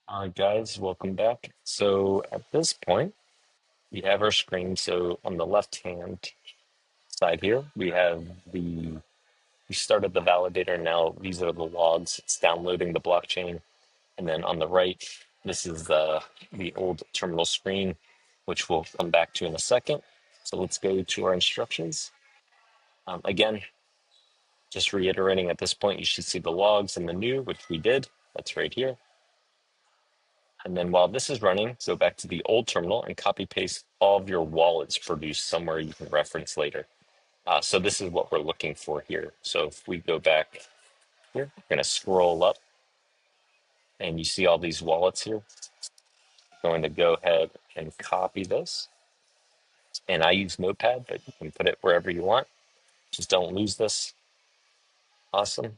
Guys, welcome back. So at this point, we have our screen. So on the left-hand side here, we started the validator. Now these are the logs. It's downloading the blockchain. And then on the right, this is the old terminal screen, which we'll come back to in a second. So let's go to our instructions. Again, just reiterating at this point, you should see the logs in the new, which we did. That's right here. And then while this is running, go back to the old terminal and copy paste all of your wallets produced somewhere you can reference later. So this is what we're looking for here. So if we go back here, we're going to scroll up and you see all these wallets here. Going to go ahead and copy this. And I use Notepad, but you can put it wherever you want. Just don't lose this. Awesome.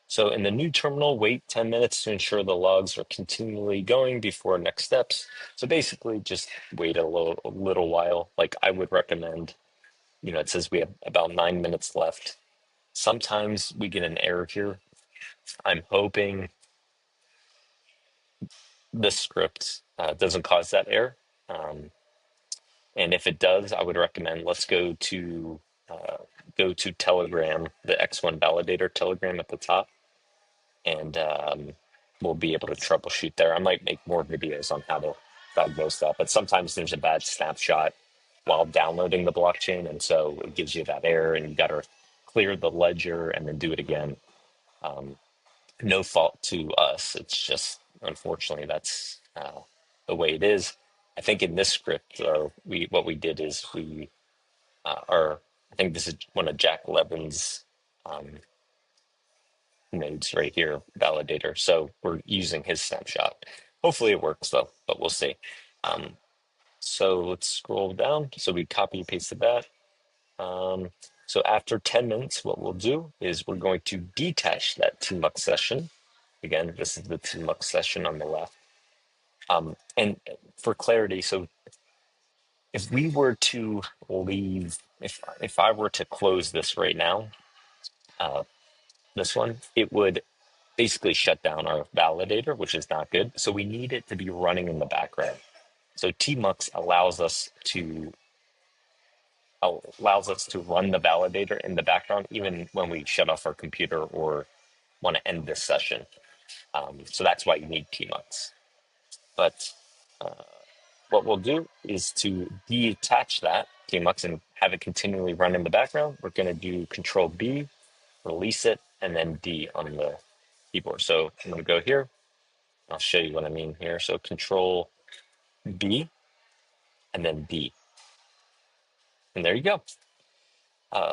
So in the new terminal, wait 10 minutes to ensure the logs are continually going before next steps. So basically just wait a little while. Like I would recommend, it says we have about 9 minutes left. Sometimes we get an error here. I'm hoping this script doesn't cause that error. And if it does, I would recommend let's go to Telegram, the X1 Validator Telegram at the top, and we'll be able to troubleshoot there. I might make more videos on how to diagnose that, but sometimes there's a bad snapshot while downloading the blockchain, and so it gives you that error, and you got to clear the ledger and then do it again. No fault to us. It's just unfortunately that's the way it is. I think in this script, though, what we did is we are. I think this is one of Jack Levin's um, nodes right here, validator. So we're using his snapshot. Hopefully it works though, but we'll see. Um, so let's scroll down. So we copy and pasted that. So after 10 minutes, what we'll do is we're going to detach that tmux session. Again, this is the tmux session on the left. And for clarity, so if we were to leave, if I were to close this right now, this one, it would basically shut down our validator, which is not good. So we need it to be running in the background. So tmux allows us to run the validator in the background, even when we shut off our computer or want to end this session. So that's why you need tmux. But what we'll do is to detach that tmux and have it continually run in the background. We're going to do Control B, release it, and then D on the keyboard. So I'm going to go here. I'll show you what I mean here. So Control B and then D. And there you go.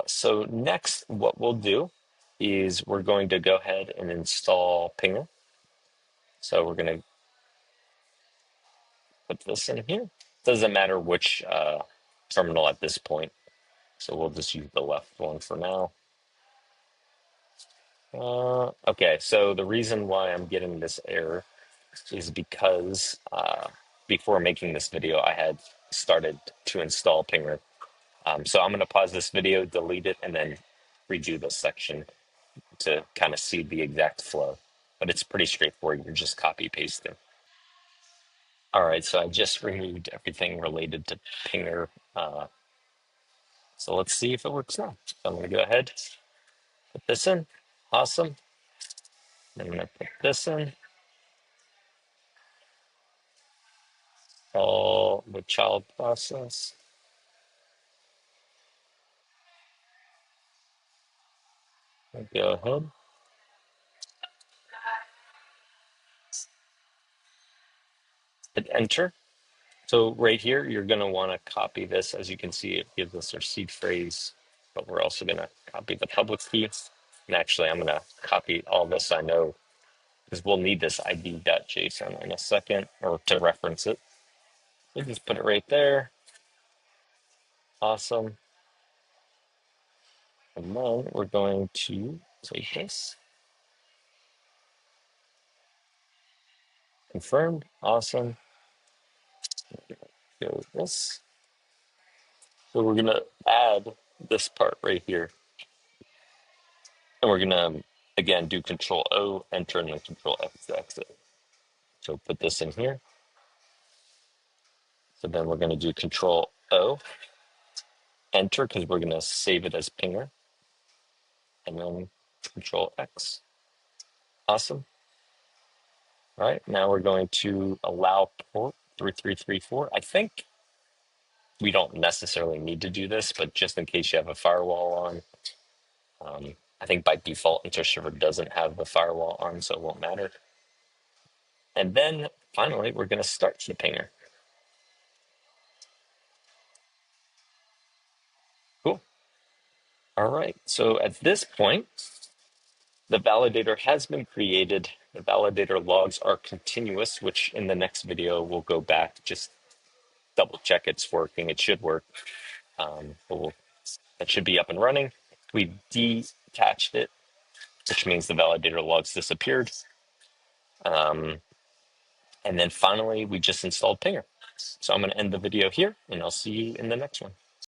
So next, what we'll do is we're going to go ahead and install Pinger. So we're going to put this in here. Doesn't matter which terminal at this point. So we'll just use the left one for now. Okay, so the reason why I'm getting this error is because before making this video, I had started to install Pinger. So I'm going to pause this video, delete it, and then redo this section to kind of see the exact flow. But it's pretty straightforward. You're just copy pasting. All right, so I just removed everything related to Pinger. So let's see if it works now. So I'm going to go ahead, put this in. Awesome. I'm going to put this in. All the child process. I'll go ahead. Hit enter. So right here, you're going to want to copy this. As you can see, it gives us our seed phrase, but we're also going to copy the public key. And actually, I'm going to copy all this, I know, because we'll need this id.json in a second, or to reference it. We just put it right there. Awesome. And then we're going to take this. Confirmed. Awesome. Go with this. So we're going to add this part right here. And we're going to, again, do Control O, enter, and then Control X to exit. So put this in here. So then we're going to do Control O, enter, because we're going to save it as pinger, and then Control X. Awesome. All right, now we're going to allow port 3334. I think we don't necessarily need to do this, but just in case you have a firewall on, I think by default InterServer doesn't have the firewall on, so it won't matter. And then finally, we're going to start the pinger. Cool. All right, so at this point, the validator has been created. The validator logs are continuous, which in the next video, we'll go back, just double check it's working. It should work. That should be up and running. We detached it, which means the validator logs disappeared. And then finally, we just installed Pinger. So I'm going to end the video here, and I'll see you in the next one.